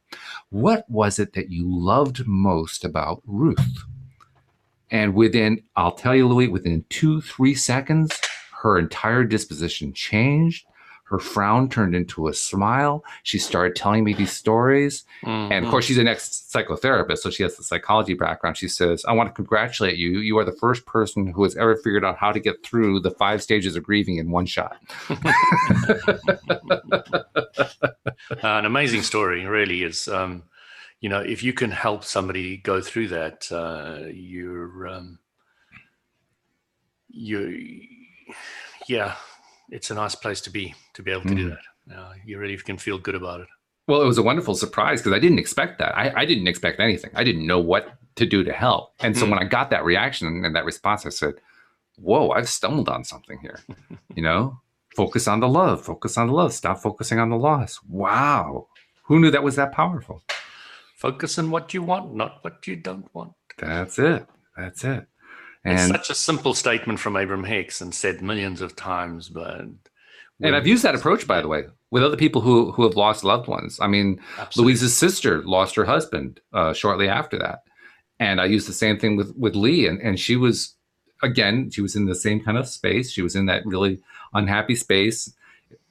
What was it that you loved most about Ruth? And I'll tell you, Louise, within 2-3 seconds, her entire disposition changed. Her frown turned into a smile. She started telling me these stories. Mm-hmm. And of course, she's an ex-psychotherapist, so she has the psychology background. She says, I want to congratulate you. You are the first person who has ever figured out how to get through the 5 stages of grieving in one shot. An amazing story, really is. If you can help somebody go through that, it's a nice place to be able to do that. You really can feel good about it. Well, it was a wonderful surprise because I didn't expect that. I didn't expect anything. I didn't know what to do to help. And so when I got that reaction and that response, I said, whoa, I've stumbled on something here. Focus on the love. Focus on the love. Stop focusing on the loss. Wow. Who knew that was that powerful? Focus on what you want, not what you don't want. That's it. And it's such a simple statement from Abraham Hicks and said millions of times, and I've used that approach, by the way, with other people who have lost loved ones. I mean, absolutely. Louise's sister lost her husband shortly after that. And I used the same thing with Lee. And she was in the same kind of space. She was in that really unhappy space.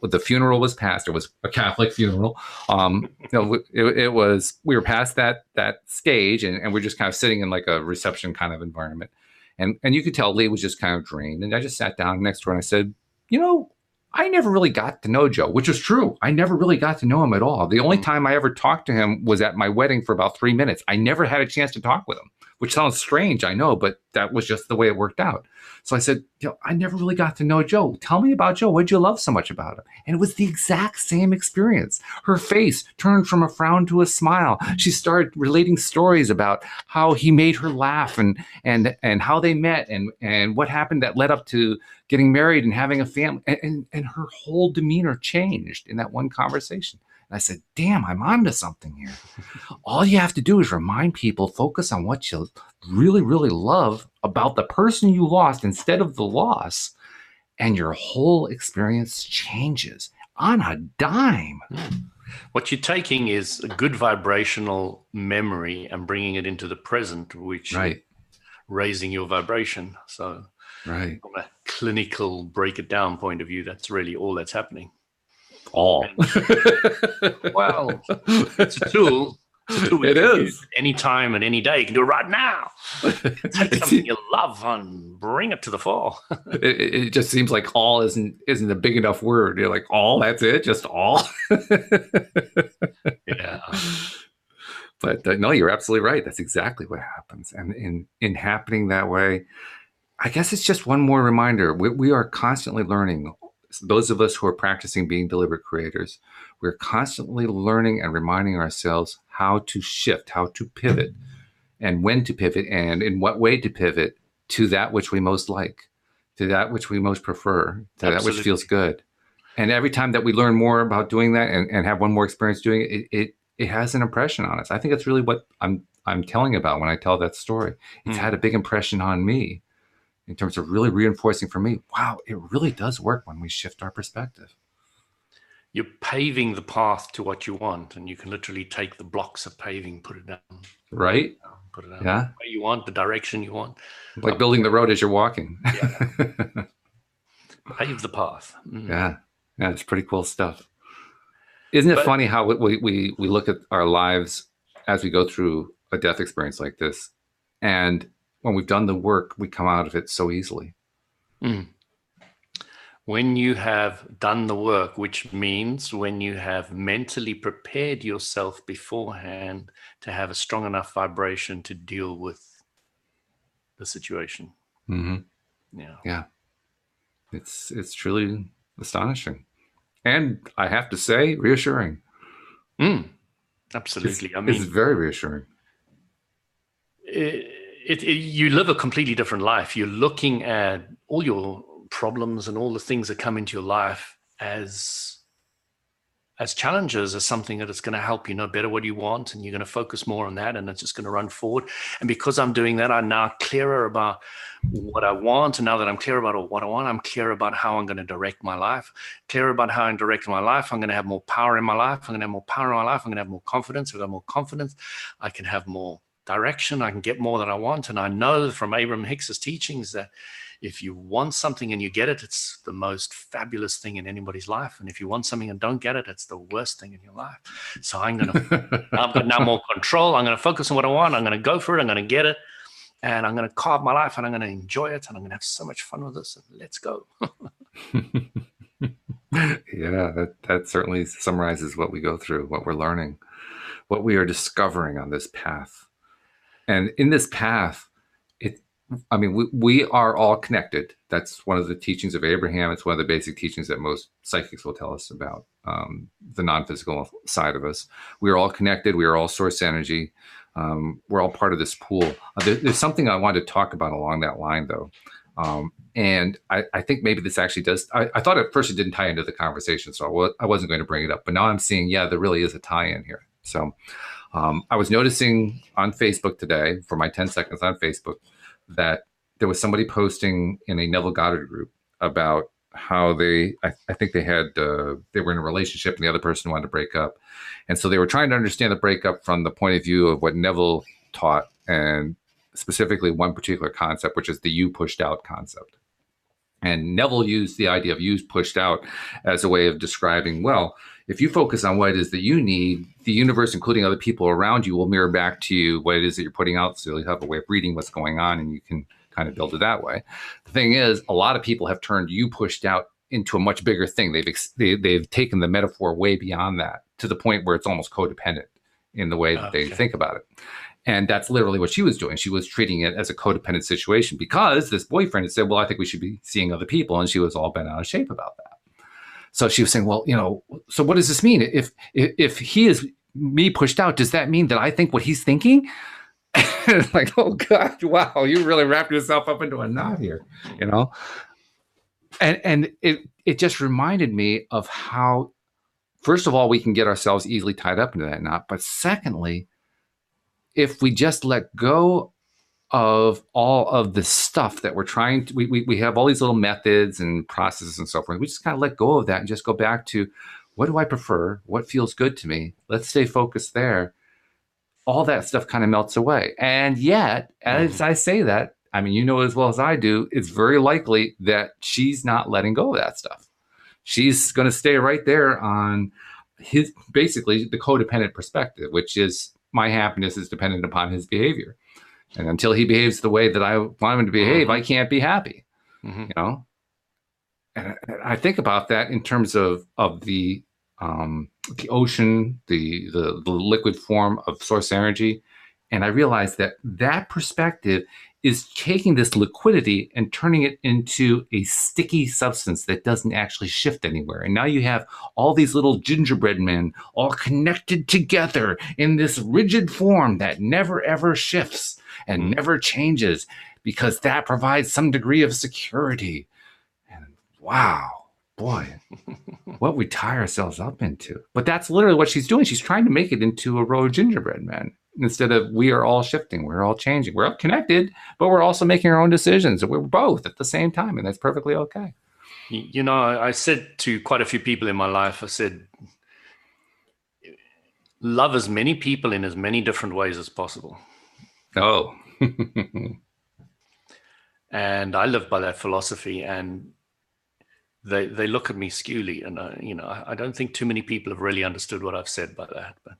The funeral was past. It was a Catholic funeral. We were past that stage, and we're just kind of sitting in like a reception kind of environment. And you could tell Lee was just kind of drained. And I just sat down next to her and I said, I never really got to know Joe, which is true. I never really got to know him at all. The only time I ever talked to him was at my wedding for about 3 minutes. I never had a chance to talk with him, which sounds strange, I know, but that was just the way it worked out. So I said, I never really got to know Joe. Tell me about Joe. What did you love so much about him? And it was the exact same experience. Her face turned from a frown to a smile. She started relating stories about how he made her laugh and how they met and what happened that led up to getting married and having a family. And her whole demeanor changed in that one conversation. And I said, damn, I'm onto something here. All you have to do is remind people, focus on what you really, really love about the person you lost instead of the loss. And your whole experience changes on a dime. What you're taking is a good vibrational memory and bringing it into the present, which is raising your vibration. So from a clinical break it down point of view, that's really all that's happening. Well, it's a tool. It is. Anytime and any day. You can do it right now. Take something you love and bring it to the fore. It just seems like all isn't a big enough word. You're like, all, that's it? Just all? Yeah. But no, you're absolutely right. That's exactly what happens. And in happening that way, I guess it's just one more reminder. We are constantly learning. Those of us who are practicing being deliberate creators, we're constantly learning and reminding ourselves how to shift, how to pivot, and when to pivot, and in what way to pivot to that which we most like, to that which we most prefer, to that which feels good. And every time that we learn more about doing that and have one more experience doing it, it has an impression on us. I think that's really what I'm telling about when I tell that story. It's had a big impression on me, in terms of really reinforcing for me, wow, it really does work when we shift our perspective. You're paving the path to what you want, and you can literally take the blocks of paving, put it down. Right? Put it down the way you want, the direction you want. Like building the road as you're walking. Yeah. Pave the path. Yeah, it's pretty cool stuff. Isn't it But funny how we look at our lives as we go through a death experience like this, and when we've done the work, we come out of it so easily. mm, when you have done the work, which means when you have mentally prepared yourself beforehand to have a strong enough vibration to deal with the situation. Mm-hmm. Yeah. Yeah, it's truly astonishing, and I have to say, reassuring. Mm, It's absolutely. I it's mean, very reassuring. you live a completely different life. You're looking at all your problems and all the things that come into your life as challenges, as something that is going to help you know better what you want, and you're going to focus more on that, and it's just going to run forward. And because I'm doing that, I'm now clearer about what I want. And now that I'm clear about what I want, I'm clear about how I'm going to direct my life. Clear about how I'm directing my life, I'm going to have more power in my life. I'm going to have more power in my life. I'm going to have more confidence. If I have more confidence, I can have more direction. I can get more that I want. And I know from Abraham Hicks's teachings that if you want something and you get it, it's the most fabulous thing in anybody's life. And if you want something and don't get it, it's the worst thing in your life. So I've got now more control. I'm going to focus on what I want. I'm going to go for it. I'm going to get it. And I'm going to carve my life, and I'm going to enjoy it. And I'm going to have so much fun with this. And let's go. Yeah, that certainly summarizes what we go through, what we're learning, what we are discovering on this path. And in this path, it, I mean, we are all connected. That's one of the teachings of Abraham. It's one of the basic teachings that most psychics will tell us about, the non-physical side of us. We are all connected. We are all source energy. We're all part of this pool. There's something I wanted to talk about along that line, though. And I think maybe this actually does. I thought at first it didn't tie into the conversation, so I wasn't going to bring it up. But now I'm seeing, yeah, there really is a tie-in here. So I was noticing on Facebook today, for my 10 seconds on Facebook, that there was somebody posting in a Neville Goddard group about how I think they were in a relationship and the other person wanted to break up. And so they were trying to understand the breakup from the point of view of what Neville taught, and specifically one particular concept, which is the you pushed out concept. And Neville used the idea of you pushed out as a way of describing, well, if you focus on what it is that you need, the universe, including other people around you, will mirror back to you what it is that you're putting out. So you'll have a way of reading what's going on, and you can kind of build it that way. The thing is, a lot of people have turned you pushed out into a much bigger thing. They've taken the metaphor way beyond that, to the point where it's almost codependent in the way that they think about it. And that's literally what she was doing. She was treating it as a codependent situation because this boyfriend had said, well, I think we should be seeing other people. And she was all bent out of shape about that. So she was saying, well, so what does this mean? If he is me pushed out, does that mean that I think what he's thinking? Like, oh God, wow, you really wrapped yourself up into a knot here, And it just reminded me of how, first of all, we can get ourselves easily tied up into that knot. But secondly, if we just let go of all of the stuff that we're trying to, we have all these little methods and processes and so forth. We just kind of let go of that and just go back to, what do I prefer? What feels good to me? Let's stay focused there. All that stuff kind of melts away. And yet, as I say that, I mean, you know as well as I do, it's very likely that she's not letting go of that stuff. She's going to stay right there on basically the codependent perspective, which is, my happiness is dependent upon his behavior. And until he behaves the way that I want him to behave, I can't be happy, And I think about that in terms of the ocean, the liquid form of source energy. And I realized that perspective is taking this liquidity and turning it into a sticky substance that doesn't actually shift anywhere. And now you have all these little gingerbread men all connected together in this rigid form that never ever shifts and never changes, because that provides some degree of security. And wow, boy, what we tie ourselves up into. But that's literally what she's doing. She's trying to make it into a row of gingerbread men, instead of, we are all shifting, we're all changing, we're all connected, but we're also making our own decisions. We're both at the same time, and that's perfectly okay. I said to quite a few people in my life, I said, love as many people in as many different ways as possible. Oh. And I live by that philosophy. And they look at me skewly, and I don't think too many people have really understood what I've said by that. But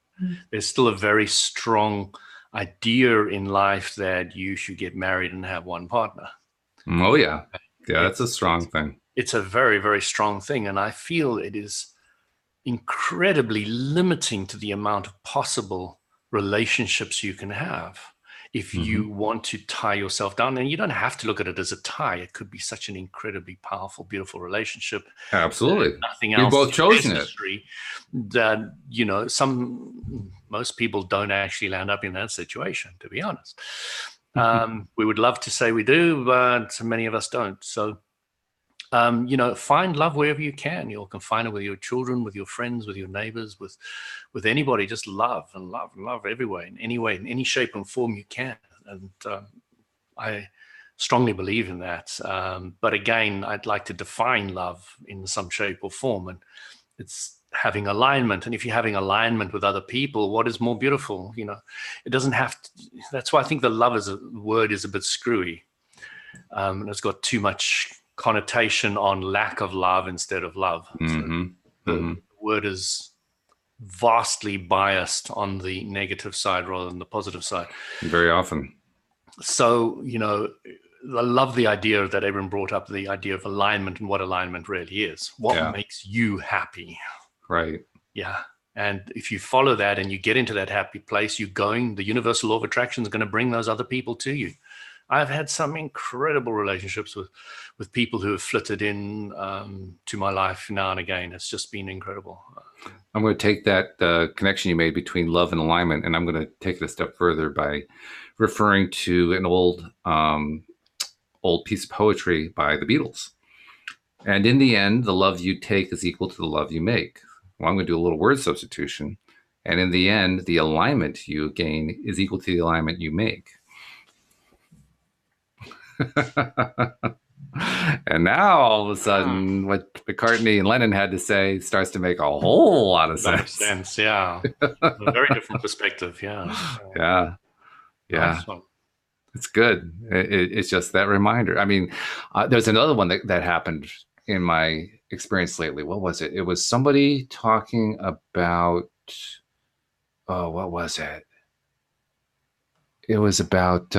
there's still a very strong idea in life that you should get married and have one partner. Oh yeah, that's a strong thing. It's a very, very strong thing, and I feel it is incredibly limiting to the amount of possible relationships you can have if you want to tie yourself down. And you don't have to look at it as a tie. It could be such an incredibly powerful, beautiful relationship. Absolutely. Nothing else. We've both chosen it. That, most people don't actually land up in that situation, to be honest. We would love to say we do, but many of us don't. So, find love wherever you can. You can find it with your children, with your friends, with your neighbors, with anybody. Just love and love and love everywhere, in any way, in any shape and form you can. And I strongly believe in that. But again, I'd like to define love in some shape or form, and it's having alignment. And if you're having alignment with other people, what is more beautiful? It doesn't have to. That's why I think the love as a word is a bit screwy, and it's got too much connotation on lack of love instead of love. So the word is vastly biased on the negative side rather than the positive side. Very often. So, I love the idea that Abraham brought up, the idea of alignment and what alignment really is. What makes you happy? Right. Yeah. And if you follow that and you get into that happy place, the universal law of attraction is going to bring those other people to you. I've had some incredible relationships with people who have flitted in to my life now and again. It's just been incredible. I'm going to take that connection you made between love and alignment, and I'm going to take it a step further by referring to an old piece of poetry by the Beatles. And in the end, the love you take is equal to the love you make. Well, I'm going to do a little word substitution. And in the end, the alignment you gain is equal to the alignment you make. And now all of a sudden what McCartney and Lennon had to say starts to make a whole lot of sense. Makes sense, yeah. A very different perspective, yeah. Nice. It's good. It's just that reminder. I mean, there's another one that happened in my experience lately. What was it? It was somebody talking about, what was it? It was about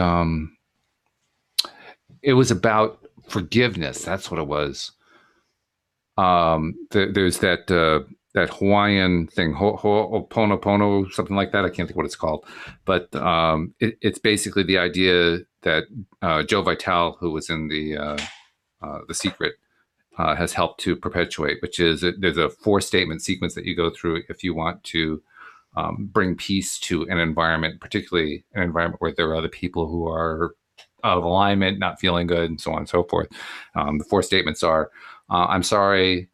forgiveness. That's what it was. There's that Hawaiian thing, Ho'oponopono, something like that. I can't think what it's called, but it's basically the idea that Joe Vitale, who was in The Secret, has helped to perpetuate, which is there's a 4-statement sequence that you go through if you want to bring peace to an environment, particularly an environment where there are other people who are out of alignment, not feeling good, and so on and so forth. The 4 statements are, I'm sorry,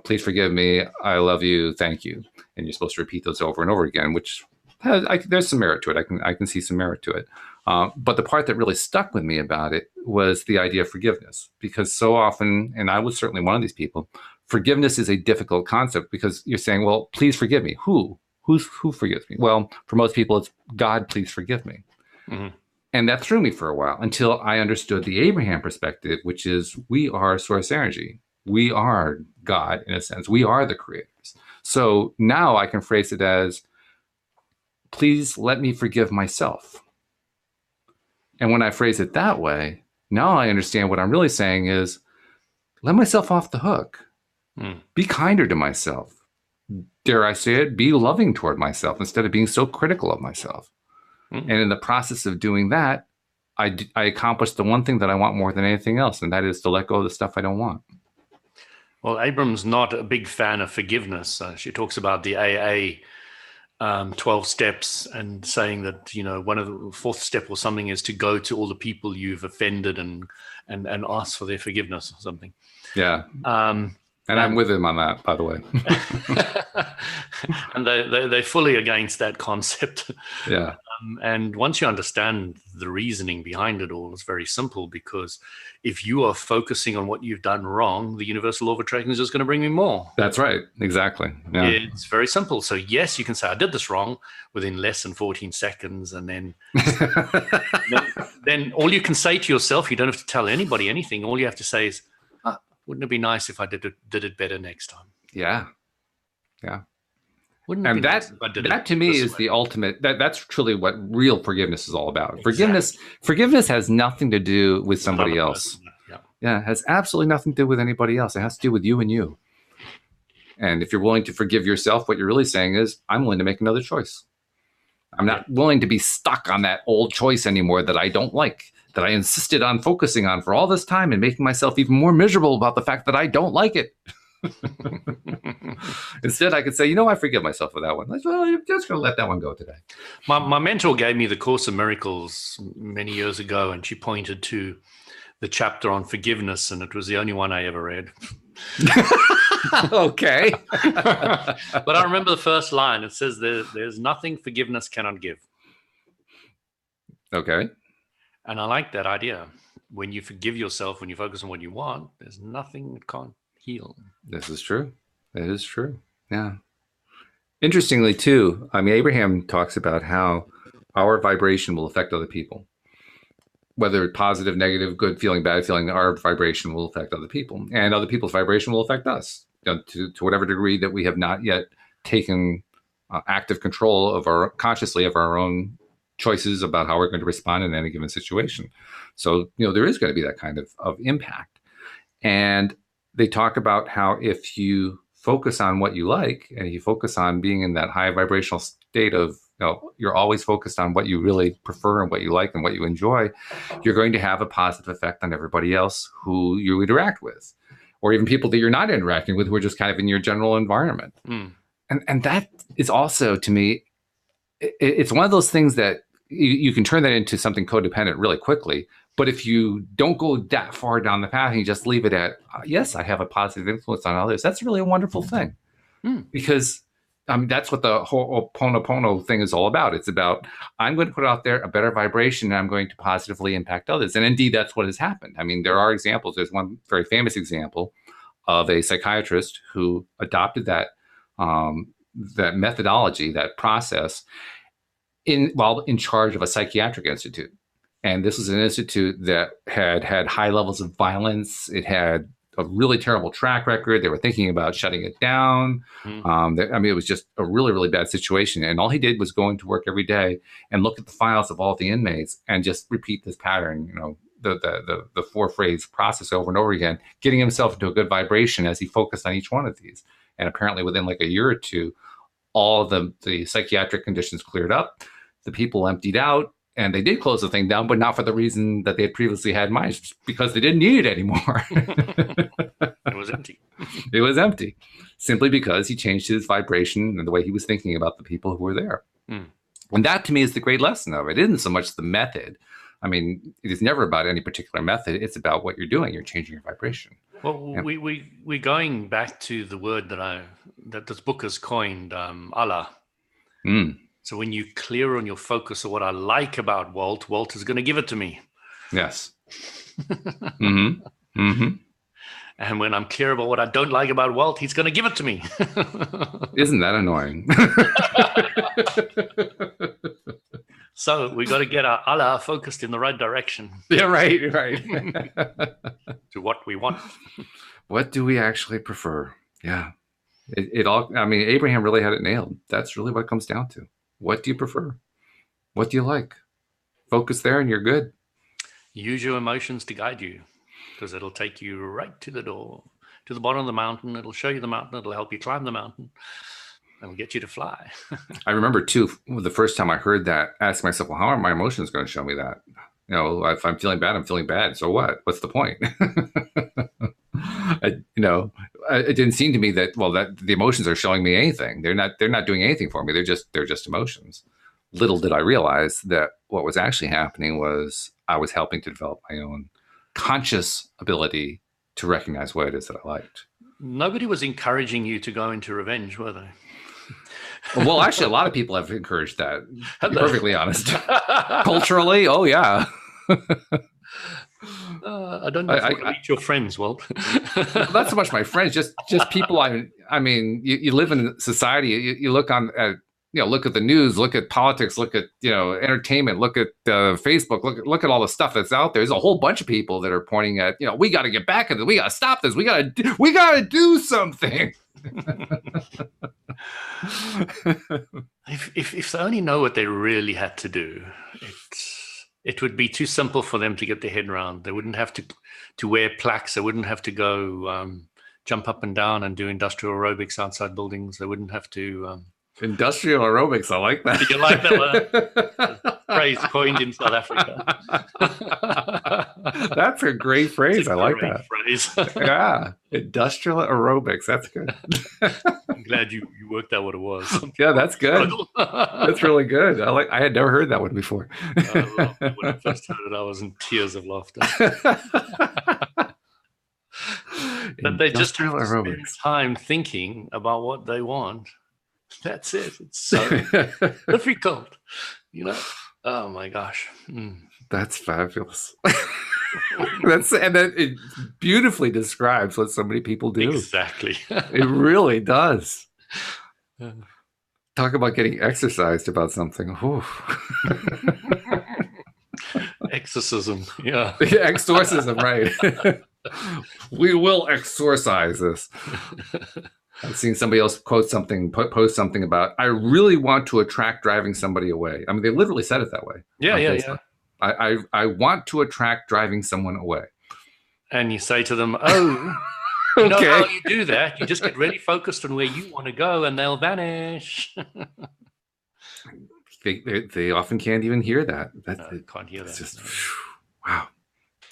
please forgive me, I love you, thank you. And you're supposed to repeat those over and over again, which there's some merit to it. I can see some merit to it. But the part that really stuck with me about it was the idea of forgiveness, because so often, and I was certainly one of these people, forgiveness is a difficult concept because you're saying, well, please forgive me. Who forgives me? Well, for most people, it's God, please forgive me. Mm-hmm. And that threw me for a while until I understood the Abraham perspective, which is we are source energy. We are God, in a sense. We are the creators. So now I can phrase it as, please let me forgive myself. And when I phrase it that way, now I understand what I'm really saying is, let myself off the hook. Be kinder to myself. Dare I say it? Be loving toward myself instead of being so critical of myself. And in the process of doing that, I accomplished the one thing that I want more than anything else, and that is to let go of the stuff I don't want. Well, Abram's not a big fan of forgiveness. She talks about the AA 12 steps and saying that, one of the 4th step or something is to go to all the people you've offended and ask for their forgiveness or something. Yeah. And I'm with him on that, by the way. And they're fully against that concept. Yeah. And once you understand the reasoning behind it all, it's very simple, because if you are focusing on what you've done wrong, the universal law of attraction is just going to bring you more. That's right. Exactly. Yeah. It's very simple. So yes, you can say, I did this wrong within less than 14 seconds. And then all you can say to yourself, you don't have to tell anybody anything. All you have to say is, Wouldn't it be nice if I did it better next time? Yeah. Wouldn't it And be nice if I did that it to me this is way? the ultimate. That's truly what real forgiveness is all about. Exactly. Forgiveness has nothing to do with somebody Another else. person, yeah. Yeah, it has absolutely nothing to do with anybody else. It has to do with you and you. And if you're willing to forgive yourself, what you're really saying is, I'm willing to make another choice. I'm not willing to be stuck on that old choice anymore that I don't like, that I insisted on focusing on for all this time and making myself even more miserable about the fact that I don't like it. Instead, I could say, I forgive myself for that one. Well, I'm just going to let that one go today. My mentor gave me the Course of Miracles many years ago, and she pointed to the chapter on forgiveness, and it was the only one I ever read. Okay. But I remember the first line. It says, there's nothing forgiveness cannot give. Okay. And I like that idea. When you forgive yourself, when you focus on what you want, there's nothing that can't heal. This is true. It is true. Yeah. Interestingly, too, Abraham talks about how our vibration will affect other people. Whether it's positive, negative, good feeling, bad feeling, our vibration will affect other people. And other people's vibration will affect us to whatever degree that we have not yet taken active control consciously of our own choices about how we're going to respond in any given situation. So, there is going to be that kind of impact. And they talk about how if you focus on what you like and you focus on being in that high vibrational state of, you're always focused on what you really prefer and what you like and what you enjoy, you're going to have a positive effect on everybody else who you interact with, or even people that you're not interacting with who are just kind of in your general environment. And that is also, to me, it's one of those things that you can turn that into something codependent really quickly. But if you don't go that far down the path and you just leave it at, yes, I have a positive influence on others, that's really a wonderful thing. Because that's what the whole Ho'oponopono thing is all about. It's about, I'm going to put out there a better vibration and I'm going to positively impact others. And indeed, that's what has happened. There are examples. There's one very famous example of a psychiatrist who adopted that methodology, that process, while in charge of a psychiatric institute. And this was an institute that had high levels of violence. It had a really terrible track record. They were thinking about shutting it down. It was just a really, really bad situation. And all he did was go into work every day and look at the files of all the inmates and just repeat this pattern, the 4-phrase process over and over again, getting himself into a good vibration as he focused on each one of these. And apparently within like a year or two, all of the psychiatric conditions cleared up. The people emptied out. And they did close the thing down, but not for the reason that they had previously had in mind, because they didn't need it anymore. It was empty. It was empty, simply because he changed his vibration and the way he was thinking about the people who were there. And that, to me, is the great lesson of it. It isn't so much the method. It is never about any particular method. It's about what you're doing. You're changing your vibration. Well, we're going back to the word that this book has coined, Allah. So when you clear on your focus of what I like about Walt is going to give it to me. Yes. And when I'm clear about what I don't like about Walt, he's going to give it to me. Isn't that annoying? So we got to get our Allah focused in the right direction. Yeah, right. To what we want. What do we actually prefer? Yeah. It all, Abraham really had it nailed. That's really what it comes down to. What do you prefer? What do you like? Focus there and you're good. Use your emotions to guide you, because it'll take you right to the door, to the bottom of the mountain. It'll show you the mountain. It'll help you climb the mountain. It'll get you to fly. I remember, too, the first time I heard that, I asked myself, well, how are my emotions going to show me that? If I'm feeling bad, I'm feeling bad. So what? What's the point? It didn't seem to me that the emotions are showing me anything. They're not doing anything for me. They're just emotions. Little did I realize that what was actually happening was I was helping to develop my own conscious ability to recognize what it is that I liked. Nobody was encouraging you to go into revenge, were they? Well, actually, a lot of people have encouraged that, to be perfectly honest. Culturally, oh, yeah. I don't know if I want to meet your friends, Walt. Not so much my friends, just people. You live in society. You look on at look at the news, look at politics, look at, entertainment, look at Facebook, look at all the stuff that's out there. There's a whole bunch of people that are pointing at, we got to get back at this. We got to stop this. We got to do something. If they only know what they really had to do, it would be too simple for them to get their head around. They wouldn't have to wear plaques. They wouldn't have to go jump up and down and do industrial aerobics outside buildings. They wouldn't have to... Industrial aerobics, I like that. You like that one? Phrase coined in South Africa. That's a great phrase. I like that phrase. Yeah, industrial aerobics. That's good. I'm glad you worked out what it was. Yeah, that's good. That's really good. I had never heard that one before. When I first heard it, I was in tears of laughter. But they just have to spend time thinking about what they want. That's it. It's so difficult, Oh my gosh. That's fabulous. And then it beautifully describes what so many people do. Exactly. It really does. Talk about getting exercised about something. Exorcism. Yeah. Exorcism, right. We will exorcise this. I've seen somebody else post something about, I really want to attract driving somebody away. I mean, they literally said it that way. Yeah. I want to attract driving someone away. And you say to them, oh, you know how you do that? You just get really focused on where you want to go and they'll vanish. They often can't even hear that. Can't hear that. It's just, wow.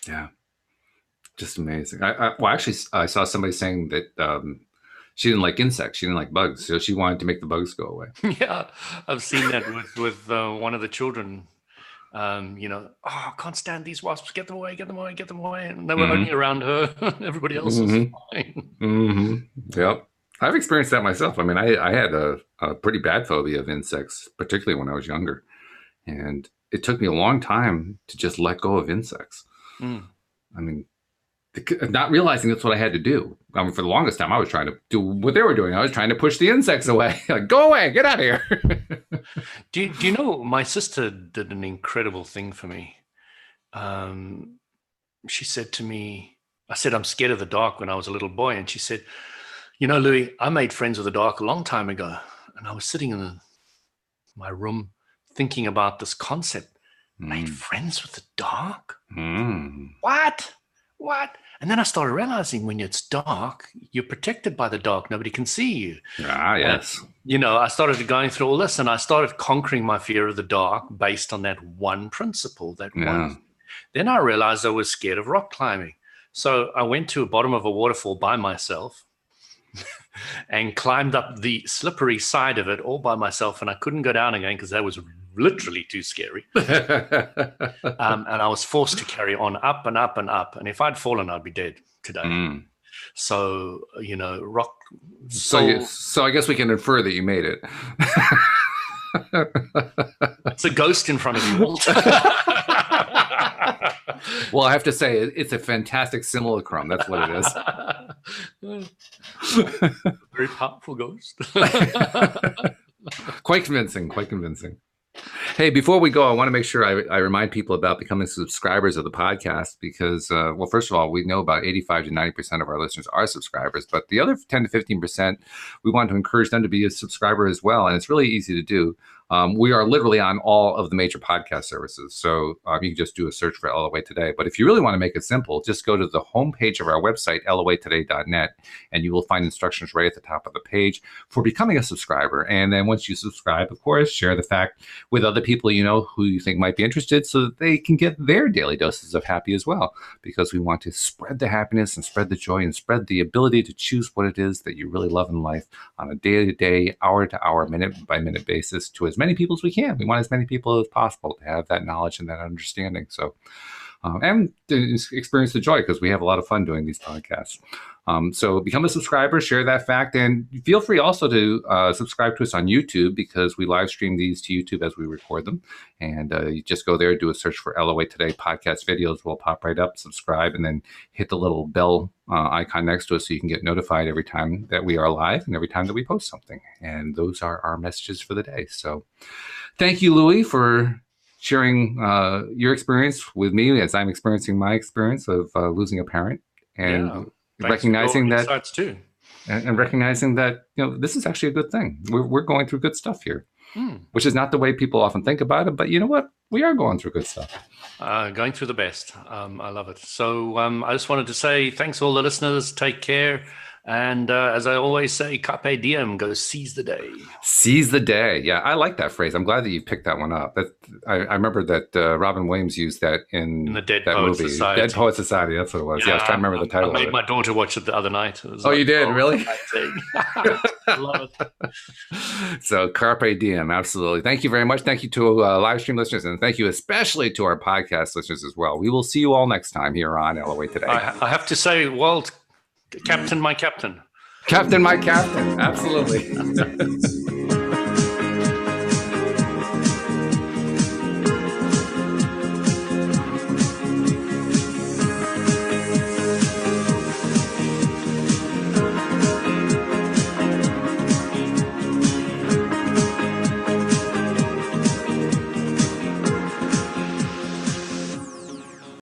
Yeah. Just amazing. Actually, I saw somebody saying that she didn't like insects. She didn't like bugs. So she wanted to make the bugs go away. Yeah, I've seen that with one of the children. I can't stand these wasps. Get them away, get them away, get them away. And they were only around her. Everybody else was fine. Mm-hmm. Yep. I've experienced that myself. I mean, I had a pretty bad phobia of insects, particularly when I was younger. And it took me a long time to just let go of insects. I mean, not realizing that's what I had to do. I mean, for the longest time, I was trying to do what they were doing. I was trying to push the insects away. Like, go away, get out of here. Do you know, my sister did an incredible thing for me. She said to me, I said, I'm scared of the dark when I was a little boy. And she said, Louis, I made friends with the dark a long time ago. And I was sitting in my room thinking about this concept. Made friends with the dark? What? And then I started realizing when it's dark, you're protected by the dark. Nobody can see you. Ah, yes. And, I started going through all this and I started conquering my fear of the dark based on that one principle. Then I realized I was scared of rock climbing. So I went to the bottom of a waterfall by myself and climbed up the slippery side of it all by myself. And I couldn't go down again because that was literally too scary. And I was forced to carry on up and up and up. And if I'd fallen, I'd be dead today. So, rock. So I guess we can infer that you made it. It's a ghost in front of you, Walt. Well, I have to say, it's a fantastic simulacrum. That's what it is. Very powerful ghost. Quite convincing. Hey, before we go, I want to make sure I remind people about becoming subscribers of the podcast because, first of all, we know about 85 to 90% of our listeners are subscribers, but the other 10 to 15%, we want to encourage them to be a subscriber as well. And it's really easy to do. We are literally on all of the major podcast services. So you can just do a search for LOA Today. But if you really want to make it simple, just go to the homepage of our website, loatoday.net, and you will find instructions right at the top of the page for becoming a subscriber. And then once you subscribe, of course, share the fact with other people who you think might be interested so that they can get their daily doses of happy as well. Because we want to spread the happiness and spread the joy and spread the ability to choose what it is that you really love in life on a day-to-day, hour-to-hour, minute-by-minute basis to as many people as we can. We want as many people as possible to have that knowledge and that understanding. So, and to experience the joy because we have a lot of fun doing these podcasts. So become a subscriber, share that fact, and feel free also to subscribe to us on YouTube, because we live stream these to YouTube as we record them. And you just go there, do a search for LOA Today podcast videos. Will pop right up, subscribe, and then hit the little bell icon next to us so you can get notified every time that we are live and every time that we post something. And those are our messages for the day. So thank you, Louis, for sharing your experience with me as I'm experiencing my experience of losing a parent, and recognizing that too. And recognizing that, this is actually a good thing. We're going through good stuff here, which is not the way people often think about it. But you know what? We are going through good stuff. Going through the best. I love it. So I just wanted to say thanks to all the listeners. Take care. And as I always say, carpe diem, go seize the day. Seize the day. Yeah, I like that phrase. I'm glad that you picked that one up. I remember that Robin Williams used that in the Dead that Poet movie. Society. Dead Poet Society, that's what it was. Yeah, I was trying to remember the title I of made it. my daughter watch it the other night. You did? Really? I love it. So carpe diem, absolutely. Thank you very much. Thank you to live stream listeners, and thank you especially to our podcast listeners as well. We will see you all next time here on LOA Today. I have to say, Walt, Captain, my captain. Captain, my captain. Absolutely.